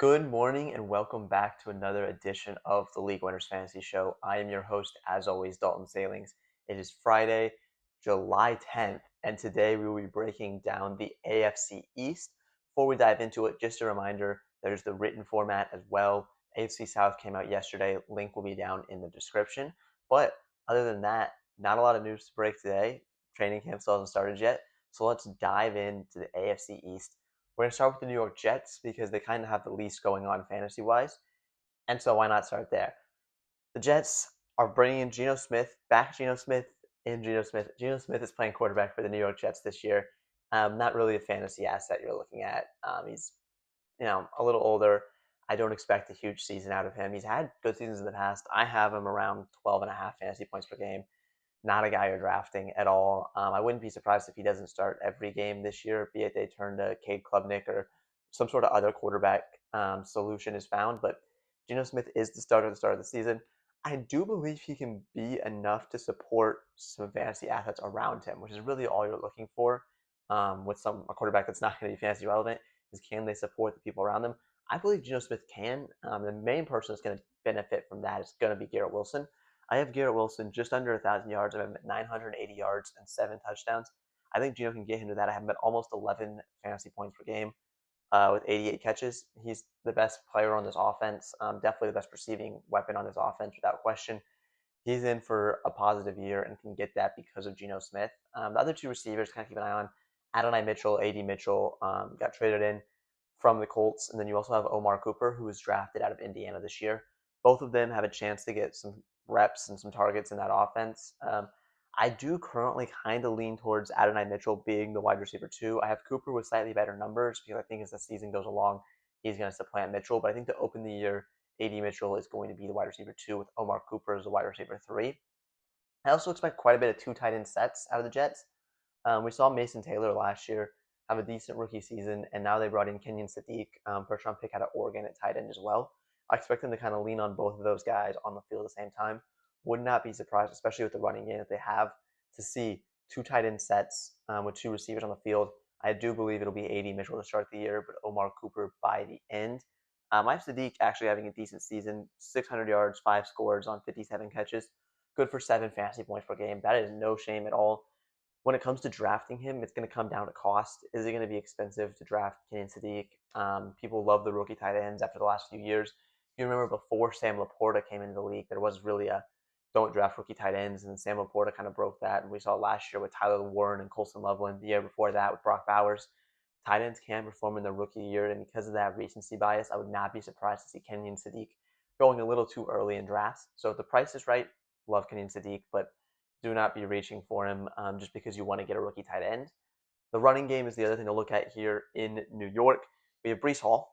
Good morning and welcome back to another edition of the League Winners Fantasy Show. I am your host, as always, Dalton Salings. It is Friday, July 10th, and today we will be breaking down the AFC East. Before we dive into it, just a reminder, there's the written format as well. AFC South came out yesterday. Link will be down in the description. But other than that, not a lot of news to break today. Training camp still hasn't started yet. So let's dive into the AFC East. We're going to start with the New York Jets because they kind of have the least going on fantasy-wise, and so why not start there? The Jets are bringing in Geno Smith, back Geno Smith, in Geno Smith. Geno Smith is playing quarterback for the New York Jets this year. Not really a fantasy asset you're looking at. He's a little older. I don't expect a huge season out of him. He's had good seasons in the past. I have him around 12 and a half fantasy points per game. Not a guy you're drafting at all. I wouldn't be surprised if he doesn't start every game this year, be it they turn to Cade Klubnik or some sort of other quarterback solution is found. But Geno Smith is the starter at the start of the season. I do believe he can be enough to support some fantasy assets around him, which is really all you're looking for with a quarterback that's not going to be fantasy relevant. Is can they support the people around them? I believe Geno Smith can. The main person that's going to benefit from that is going to be Garrett Wilson. I have Garrett Wilson just under 1,000 yards. I have him at 980 yards and 7 touchdowns. I think Geno can get him to that. I have him at almost 11 fantasy points per game with 88 catches. He's the best player on this offense, definitely the best receiving weapon on this offense without question. He's in for a positive year and can get that because of Geno Smith. The other two receivers, kind of keep an eye on Adonai Mitchell, AD Mitchell, got traded in from the Colts. And then you also have Omar Cooper, who was drafted out of Indiana this year. Both of them have a chance to get some reps and some targets in that offense. I do currently kind of lean towards Adonai Mitchell being the wide receiver too. I have Cooper with slightly better numbers because I think as the season goes along, he's going to supplant Mitchell. But I think to open the year, AD Mitchell is going to be the wide receiver two with Omar Cooper as the wide receiver three. I also expect quite a bit of two tight end sets out of the Jets. We saw Mason Taylor last year have a decent rookie season, and now they brought in Kenyon Sadiq, first round pick out of Oregon at tight end as well. I expect them to kind of lean on both of those guys on the field at the same time. Would not be surprised, especially with the running game that they have, to see two tight end sets with two receivers on the field. I do believe it'll be AD Mitchell to start the year, but Omar Cooper by the end. I have Sadiq actually having a decent season, 600 yards, 5 scores on 57 catches, good for 7 fantasy points per game. That is no shame at all. When it comes to drafting him, it's going to come down to cost. Is it going to be expensive to draft Kenyon Sadiq? People love the rookie tight ends after the last few years. You remember before Sam Laporta came into the league, there was really a don't draft rookie tight ends, and Sam Laporta kind of broke that. And we saw last year with Tyler Warren and Colson Loveland, the year before that with Brock Bowers. Tight ends can perform in their rookie year, and because of that recency bias, I would not be surprised to see Kenyon Sadiq going a little too early in drafts. So if the price is right, love Kenyon Sadiq, but do not be reaching for him just because you want to get a rookie tight end. The running game is the other thing to look at here in New York. We have Breece Hall.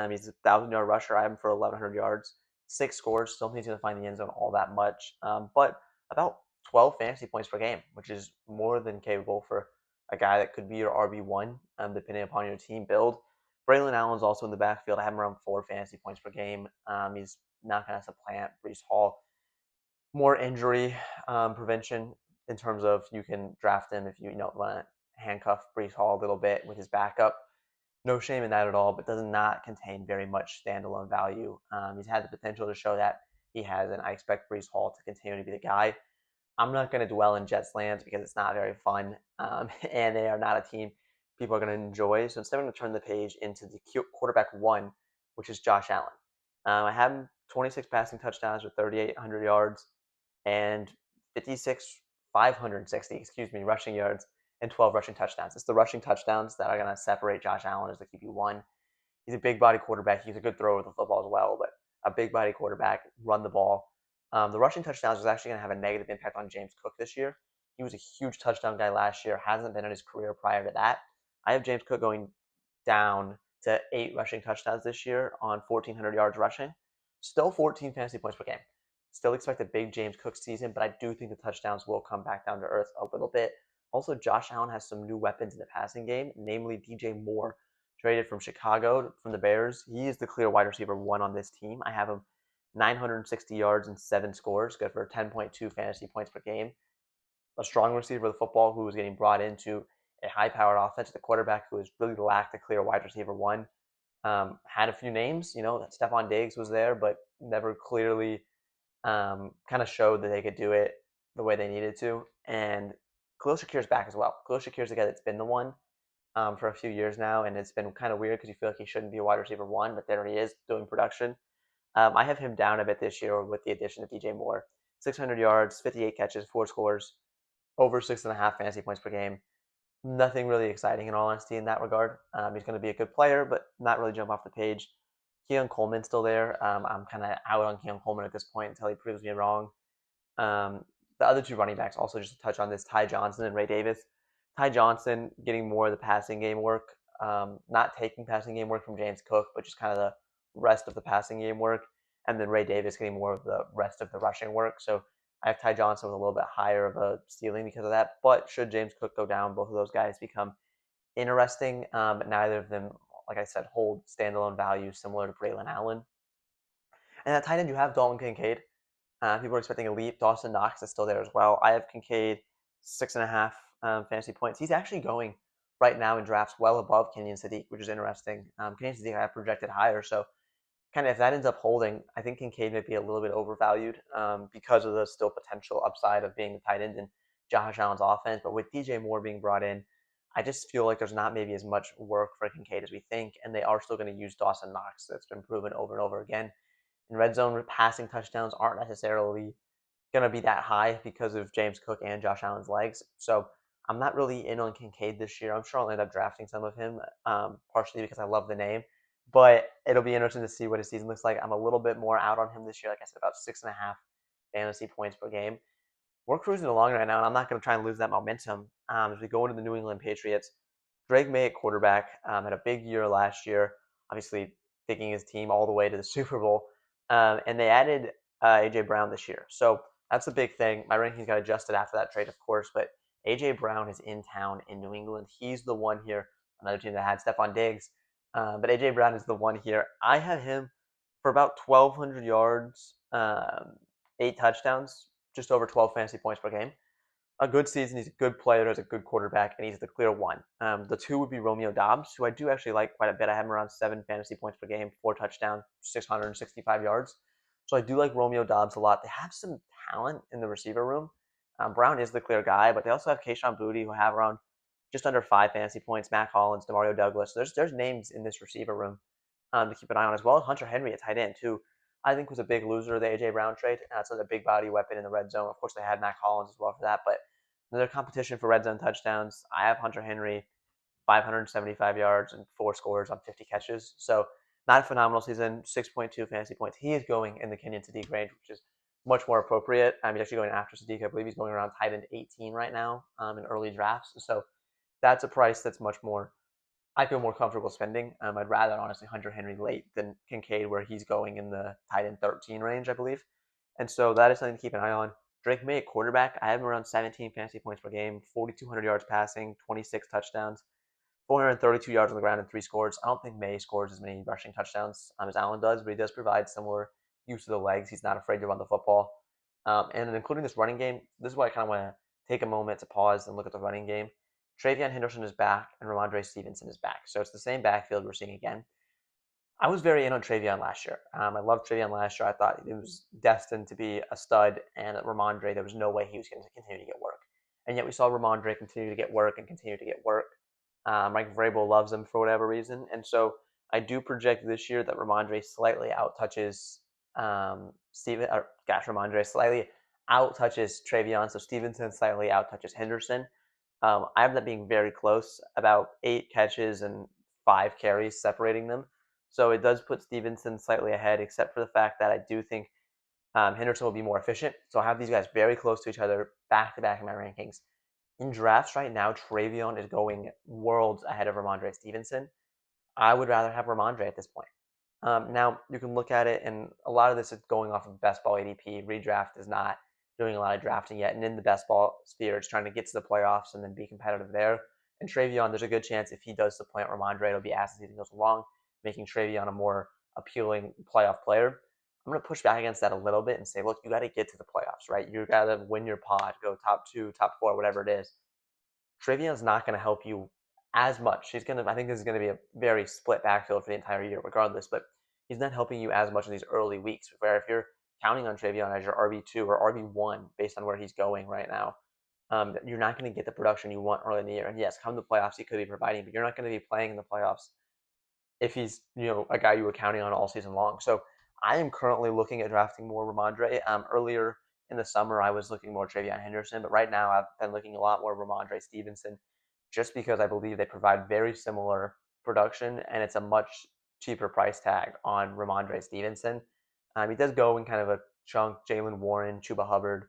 He's a 1,000-yard rusher. I have him for 1,100 yards, 6 scores. Don't think he's going to find the end zone all that much, but about 12 fantasy points per game, which is more than capable for a guy that could be your RB1, depending upon your team build. Braylon Allen's also in the backfield. I have him around 4 fantasy points per game. He's not going to supplant Breece Hall. More injury prevention in terms of you can draft him if you want to handcuff Breece Hall a little bit with his backup. No shame in that at all, but does not contain very much standalone value. He's had the potential to show that he has, and I expect Breece Hall to continue to be the guy. I'm not going to dwell in Jets land because it's not very fun, and they are not a team people are going to enjoy. So instead, I'm going to turn the page into the quarterback one, which is Josh Allen. I have him 26 passing touchdowns with 3,800 yards and 560 rushing yards and 12 rushing touchdowns. It's the rushing touchdowns that are going to separate Josh Allen as the QB1. He's a big body quarterback. He's a good thrower with the football as well, but a big body quarterback, run the ball. The rushing touchdowns is actually going to have a negative impact on James Cook this year. He was a huge touchdown guy last year, hasn't been in his career prior to that. I have James Cook going down to 8 rushing touchdowns this year on 1,400 yards rushing. Still 14 fantasy points per game. Still expect a big James Cook season, but I do think the touchdowns will come back down to earth a little bit. Also, Josh Allen has some new weapons in the passing game, namely DJ Moore, traded from Chicago from the Bears. He is the clear wide receiver one on this team. I have him 960 yards and 7 scores, good for 10.2 fantasy points per game. A strong receiver of the football who is getting brought into a high-powered offense, the quarterback who has really lacked a clear wide receiver one. Had a few names, that Stephon Diggs was there, but never clearly kind of showed that they could do it the way they needed to. And Khalil Shakir's back as well. Khalil Shakir's the guy that's been the one for a few years now, and it's been kind of weird because you feel like he shouldn't be a wide receiver one, but there he is doing production. I have him down a bit this year with the addition of DJ Moore. 600 yards, 58 catches, 4 scores, over 6.5 fantasy points per game. Nothing really exciting in all honesty in that regard. He's going to be a good player, but not really jump off the page. Keon Coleman's still there. I'm kind of out on Keon Coleman at this point until he proves me wrong. Um, the other two running backs, also just to touch on this, Ty Johnson and Ray Davis. Ty Johnson getting more of the passing game work, not taking passing game work from James Cook, but just kind of the rest of the passing game work. And then Ray Davis getting more of the rest of the rushing work. So I have Ty Johnson with a little bit higher of a ceiling because of that. But should James Cook go down, both of those guys become interesting. But neither of them, like I said, hold standalone value similar to Braylon Allen. And at tight end, you have Dalton Kincaid. People are expecting a leap. Dawson Knox is still there as well. I have Kincaid 6.5 fantasy points. He's actually going right now in drafts well above Kenyon Sadiq, which is interesting. Kenyon Sadiq I have projected higher, so kind of if that ends up holding, I think Kincaid might be a little bit overvalued because of the still potential upside of being the tight end in Josh Allen's offense. But with DJ Moore being brought in, I just feel like there's not maybe as much work for Kincaid as we think, and they are still going to use Dawson Knox. That's been proven over and over again. In red zone, passing touchdowns aren't necessarily going to be that high because of James Cook and Josh Allen's legs. So I'm not really in on Kincaid this year. I'm sure I'll end up drafting some of him, partially because I love the name. But it'll be interesting to see what his season looks like. I'm a little bit more out on him this year. Like I said, about 6.5 fantasy points per game. We're cruising along right now, and I'm not going to try and lose that momentum as we go into the New England Patriots. Drake May at quarterback had a big year last year, obviously taking his team all the way to the Super Bowl. And they added A.J. Brown this year. So that's a big thing. My rankings got adjusted after that trade, of course, but A.J. Brown is in town in New England. He's the one here. Another team that had Stephon Diggs. But A.J. Brown is the one here. I have him for about 1,200 yards, 8 touchdowns, just over 12 fantasy points per game. A good season. He's a good player, he's a good quarterback, and he's the clear one. The two would be Romeo Doubs, who I do actually like quite a bit. I have him around 7 fantasy points per game, 4 touchdowns, 665 yards. So I do like Romeo Doubs a lot. They have some talent in the receiver room. Brown is the clear guy, but they also have Kayshon Boutte, who have around just under 5 fantasy points. Matt Collins, Demario Douglas. So there's names in this receiver room to keep an eye on, as well as Hunter Henry at tight end too. I think was a big loser of the AJ Brown trade. That's a big body weapon in the red zone. Of course, they had Matt Collins as well for that, but another competition for red zone touchdowns. I have Hunter Henry, 575 yards and 4 scores on 50 catches. So not a phenomenal season, 6.2 fantasy points. He is going in the Kenyon Sadiq range, which is much more appropriate. He's actually going after Sadiq. I believe he's going around tight end 18 right now in early drafts. So that's a price that's much more, I feel more comfortable spending. I'd rather honestly Hunter Henry late than Kincaid, where he's going in the tight end 13 range, I believe. And so that is something to keep an eye on. Drake May at quarterback, I have him around 17 fantasy points per game, 4,200 yards passing, 26 touchdowns, 432 yards on the ground, and 3 scores. I don't think May scores as many rushing touchdowns as Allen does, but he does provide similar use of the legs. He's not afraid to run the football. And including this running game, this is why I kind of want to take a moment to pause and look at the running game. Travion Henderson is back, and Ramondre Stevenson is back. So it's the same backfield we're seeing again. I was very in on Travion last year. I loved Travion last year. I thought it was destined to be a stud, and at Ramondre, there was no way he was going to continue to get work. And yet we saw Ramondre continue to get work and continue to get work. Mike Vrabel loves him for whatever reason. And so I do project this year that Ramondre slightly outtouches Ramondre slightly outtouches Travion. So Stevenson slightly outtouches Henderson. I have that being very close, about 8 catches and 5 carries separating them. So it does put Stevenson slightly ahead, except for the fact that I do think Henderson will be more efficient. So I have these guys very close to each other, back to back in my rankings. In drafts right now, Travion is going worlds ahead of Ramondre Stevenson. I would rather have Ramondre at this point. Now, you can look at it, and a lot of this is going off of best ball ADP. Redraft is not doing a lot of drafting yet, and in the best ball sphere, it's trying to get to the playoffs and then be competitive there. And Travion, there's a good chance if he does supplant Ramondre, it'll be as the season goes along, making Travion a more appealing playoff player. I'm going to push back against that a little bit and say, look, you got to get to the playoffs, right? You got to win your pod, go top 2, top 4, whatever it is. Travion's not going to help you as much. I think this is gonna be a very split backfield for the entire year, regardless. But he's not helping you as much in these early weeks. Where if you're counting on Travion as your RB2 or RB1 based on where he's going right now, you're not going to get the production you want early in the year. And yes, come the playoffs, he could be providing, but you're not going to be playing in the playoffs if he's a guy you were counting on all season long. So I am currently looking at drafting more Ramondre. Earlier in the summer, I was looking more Travion Henderson, but right now I've been looking a lot more Ramondre Stevenson, just because I believe they provide very similar production and it's a much cheaper price tag on Ramondre Stevenson. He does go in kind of a chunk. Jalen Warren, Chuba Hubbard,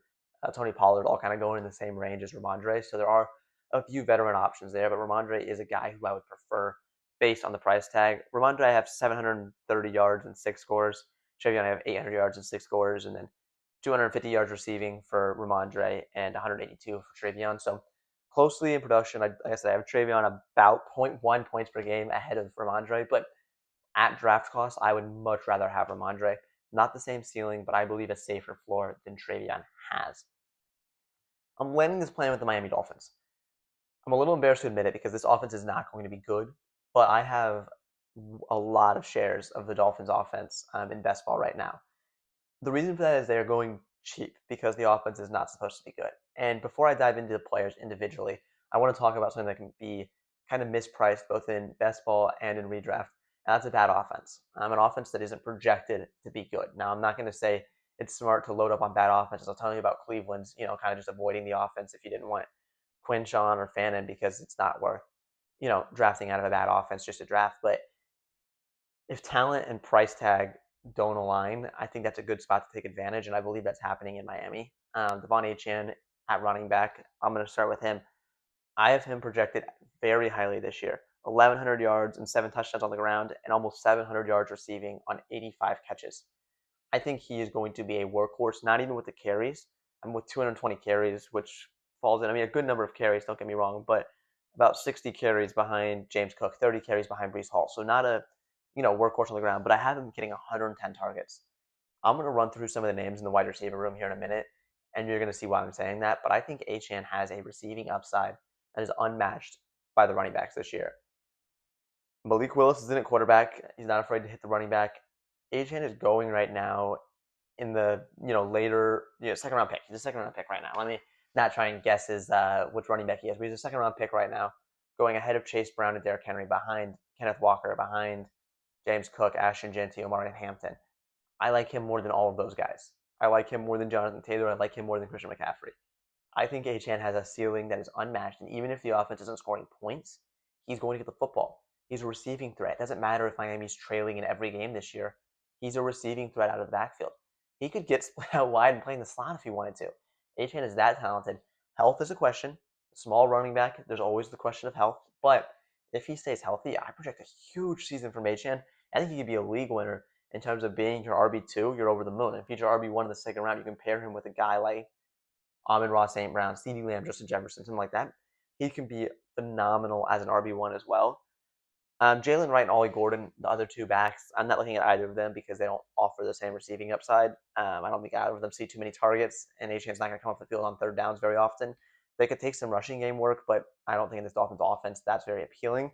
Tony Pollard all kind of going in the same range as Ramondre. So there are a few veteran options there, but Ramondre is a guy who I would prefer based on the price tag. Ramondre, I have 730 yards and 6 scores. Travion, I have 800 yards and 6 scores, and then 250 yards receiving for Ramondre and 182 for Travion. So closely in production, like I said, I have Travion about zero point 0.1 points per game ahead of Ramondre, but at draft cost, I would much rather have Ramondre. Not the same ceiling, but I believe a safer floor than Travion has. I'm landing this plan with the Miami Dolphins. I'm a little embarrassed to admit it because this offense is not going to be good, but I have a lot of shares of the Dolphins offense in best ball right now. The reason for that is they're going cheap because the offense is not supposed to be good. And before I dive into the players individually, I want to talk about something that can be kind of mispriced both in best ball and in redraft. And that's a bad offense. An offense that isn't projected to be good. Now, I'm not going to say it's smart to load up on bad offenses. I'll tell you about Cleveland's, kind of just avoiding the offense if you didn't want Quinshawn or Fannin because it's not worth, drafting out of a bad offense just to draft. But if talent and price tag don't align, I think that's a good spot to take advantage, and I believe that's happening in Miami. Devon Achane at running back, I'm going to start with him. I have him projected very highly this year. 1,100 yards and 7 touchdowns on the ground, and almost 700 yards receiving on 85 catches. I think he is going to be a workhorse, not even with the carries. I'm with 220 carries, which falls in, a good number of carries, don't get me wrong, but about 60 carries behind James Cook, 30 carries behind Breece Hall. So not a, workhorse on the ground, but I have him getting 110 targets. I'm going to run through some of the names in the wide receiver room here in a minute, and you're going to see why I'm saying that. But I think Achane has a receiving upside that is unmatched by the running backs this year. Malik Willis is in at quarterback. He's not afraid to hit the running back. Achane is going right now in the later second round pick. He's a second round pick right now. Let me not try and guess which running back he is, but he's a second round pick right now, going ahead of Chase Brown and Derrick Henry, behind Kenneth Walker, behind James Cook, Ashton Jeanty, Omar and Hampton. I like him more than all of those guys. I like him more than Jonathan Taylor. I like him more than Christian McCaffrey. I think Achane has a ceiling that is unmatched, and even if the offense isn't scoring points, he's going to get the football. He's a receiving threat. It doesn't matter if Miami's trailing in every game this year. He's a receiving threat out of the backfield. He could get split out wide and play in the slot if he wanted to. Achane is that talented. Health is a question. Small running back, there's always the question of health. But if he stays healthy, I project a huge season from Achane. I think he could be a league winner in terms of being your RB2. You're over the moon. If he's your RB1 in the second round, you can pair him with a guy like Amon-Ra St. Brown, CeeDee Lamb, Justin Jefferson, something like that. He can be phenomenal as an RB1 as well. Jalen Wright and Ollie Gordon, the other two backs, I'm not looking at either of them because they don't offer the same receiving upside. I don't think either of them see too many targets, and Achane's not going to come off the field on third downs very often. They could take some rushing game work, but I don't think in this Dolphins offense that's very appealing.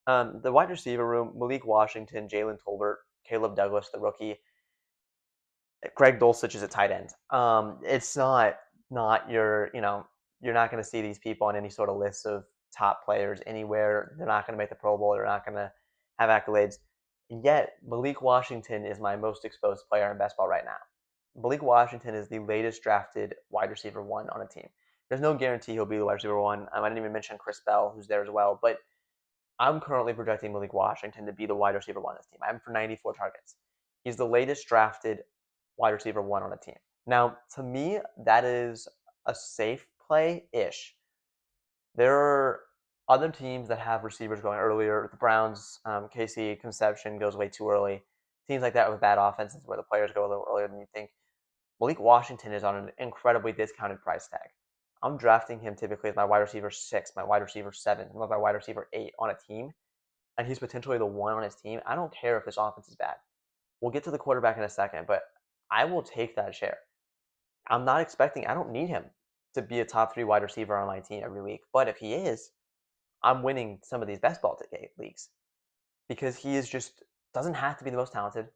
The wide receiver room, Malik Washington, Jalen Tolbert, Caleb Douglas, the rookie, Greg Dulcich is a tight end. It's not you're not going to see these people on any sort of list of top players anywhere. They're not going to make the Pro Bowl. They're not going to have accolades. And yet, Malik Washington is my most exposed player in best ball right now. Malik Washington is the latest drafted wide receiver one on a team. There's no guarantee he'll be the wide receiver one. I didn't even mention Chris Bell, who's there as well. But I'm currently projecting Malik Washington to be the wide receiver one on this team. I have him for 94 targets. He's the latest drafted wide receiver one on a team. Now, to me, that is a safe play-ish. There are other teams that have receivers going earlier. The Browns, Casey Conception goes way too early. Teams like that with bad offenses where the players go a little earlier than you think. Malik Washington is on an incredibly discounted price tag. I'm drafting him typically as my wide receiver 6, my wide receiver 7, my wide receiver 8 on a team, and he's potentially the one on his team. I don't care if this offense is bad. We'll get to the quarterback in a second, but I will take that share. I don't need him to be a top 3 wide receiver on my team every week, but if he is, I'm winning some of these best ball leagues because he is just doesn't have to be the most talented.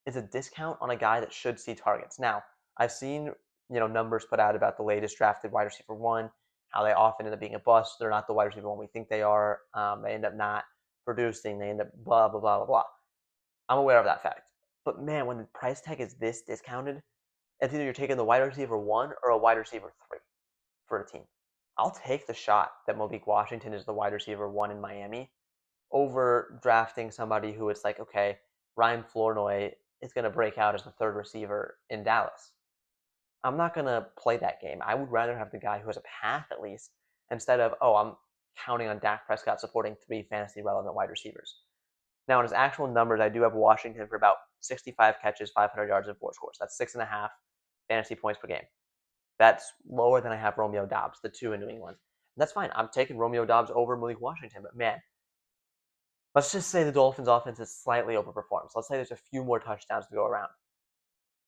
It's a discount on a guy that should see targets. Now, I've seen numbers put out about the latest drafted wide receiver one, how they often end up being a bust. They're not the wide receiver one we think they are. They end up not producing. They end up blah blah blah blah blah. I'm aware of that fact. But man, when the price tag is this discounted, it's either you're taking the wide receiver one or a wide receiver three for a team. I'll take the shot that Malik Washington is the wide receiver one in Miami over drafting somebody who it's like, okay, Ryan Flournoy is going to break out as the third receiver in Dallas. I'm not going to play that game. I would rather have the guy who has a path at least instead of, oh, I'm counting on Dak Prescott supporting three fantasy relevant wide receivers. Now, in his actual numbers, I do have Washington for about 65 catches, 500 yards, and 4 scores. That's 6.5 fantasy points per game. That's lower than I have Romeo Doubs, the two in New England. And that's fine. I'm taking Romeo Doubs over Malik Washington, but man, let's just say the Dolphins' offense is slightly overperformed. So let's say there's a few more touchdowns to go around.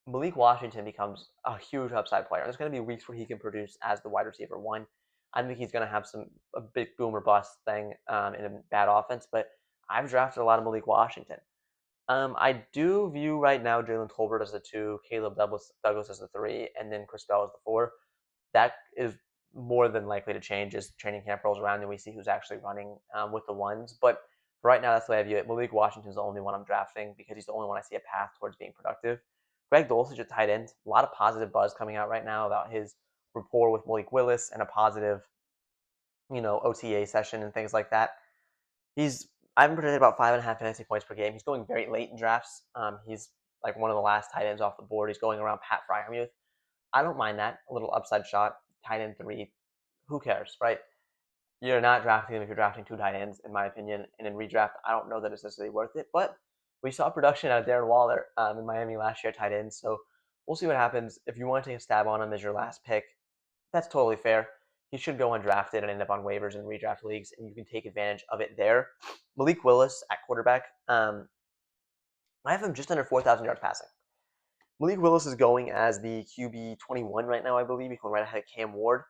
Malik Washington becomes a huge upside player. There's going to be weeks where he can produce as the wide receiver one. I think he's going to have a big boom or bust thing in a bad offense, but I've drafted a lot of Malik Washington. I do view right now Jalen Tolbert as the 2, Caleb Douglas as the 3, and then Chris Bell as the 4. That is more than likely to change as training camp rolls around and we see who's actually running with the 1s. But right now, that's the way I view it. Malik Washington's the only one I'm drafting because he's the only one I see a path towards being productive. Greg Dulcich at tight end, a lot of positive buzz coming out right now about his rapport with Malik Willis and a positive, OTA session and things like that. I've predicted about 5.5 fantasy points per game. He's going very late in drafts. He's like one of the last tight ends off the board. He's going around Pat Freiermuth. I don't mind that. A little upside shot, tight end 3. Who cares, right? You're not drafting him if you're drafting 2 tight ends, in my opinion. And in redraft, I don't know that it's necessarily worth it. But we saw production out of Darren Waller in Miami last year, tight end. So we'll see what happens. If you want to take a stab on him as your last pick, that's totally fair. He should go undrafted and end up on waivers in redraft leagues, and you can take advantage of it there. Malik Willis at quarterback, I have him just under 4,000 yards passing. Malik Willis is going as the QB 21 right now, I believe. He's going right ahead of Cam Ward.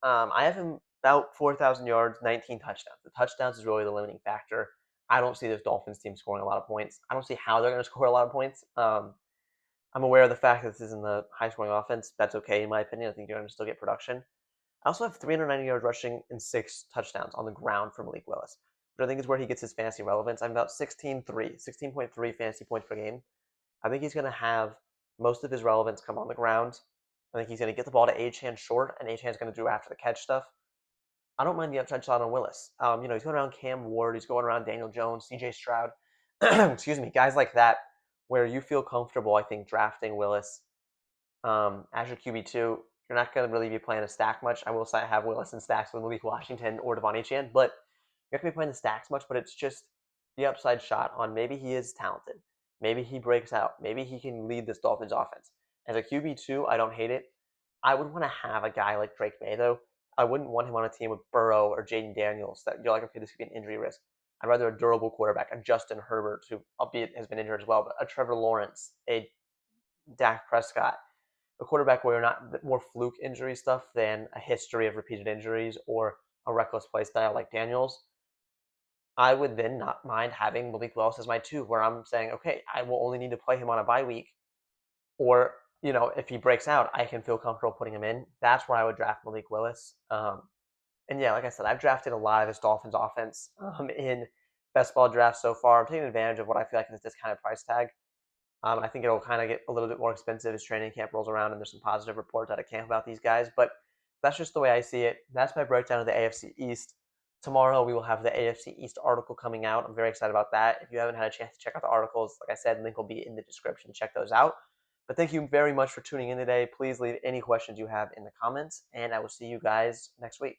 I have him about 4,000 yards, 19 touchdowns. The touchdowns is really the limiting factor. I don't see this Dolphins team scoring a lot of points. I don't see how they're going to score a lot of points. I'm aware of the fact that this isn't the high-scoring offense. That's okay, in my opinion. I think you're going to still get production. I also have 390 yards rushing and 6 touchdowns on the ground for Malik Willis, which I think is where he gets his fantasy relevance. I'm about 16.3 fantasy points per game. I think he's going to have most of his relevance come on the ground. I think he's going to get the ball to Achane short, and Achane's going to do after the catch stuff. I don't mind the upside shot on Willis. He's going around Cam Ward. He's going around Daniel Jones, CJ Stroud. Excuse me, guys like that, where you feel comfortable, I think, drafting Willis as your QB2. You're not going to really be playing a stack much. I will say I have Willis in stacks with Malik Washington or Devon Achane, but you're not going to be playing the stacks much, but it's just the upside shot on maybe he is talented. Maybe he breaks out. Maybe he can lead this Dolphins offense. As a QB2, I don't hate it. I would want to have a guy like Drake May, though. I wouldn't want him on a team with Burrow or Jaden Daniels that you're like, okay, this could be an injury risk. I'd rather a durable quarterback, a Justin Herbert, who albeit has been injured as well, but a Trevor Lawrence, a Dak Prescott, a quarterback where you're not more fluke injury stuff than a history of repeated injuries or a reckless play style like Daniels. I would then not mind having Malik Willis as my 2, where I'm saying, okay, I will only need to play him on a bye week, or if he breaks out, I can feel comfortable putting him in. That's where I would draft Malik Willis. And yeah, like I said, I've drafted a lot of this Dolphins offense in best ball drafts so far. I'm taking advantage of what I feel like is this kind of price tag. I think it'll kind of get a little bit more expensive as training camp rolls around and there's some positive reports out of camp about these guys. But that's just the way I see it. That's my breakdown of the AFC East. Tomorrow we will have the AFC East article coming out. I'm very excited about that. If you haven't had a chance to check out the articles, like I said, link will be in the description. Check those out. But thank you very much for tuning in today. Please leave any questions you have in the comments, and I will see you guys next week.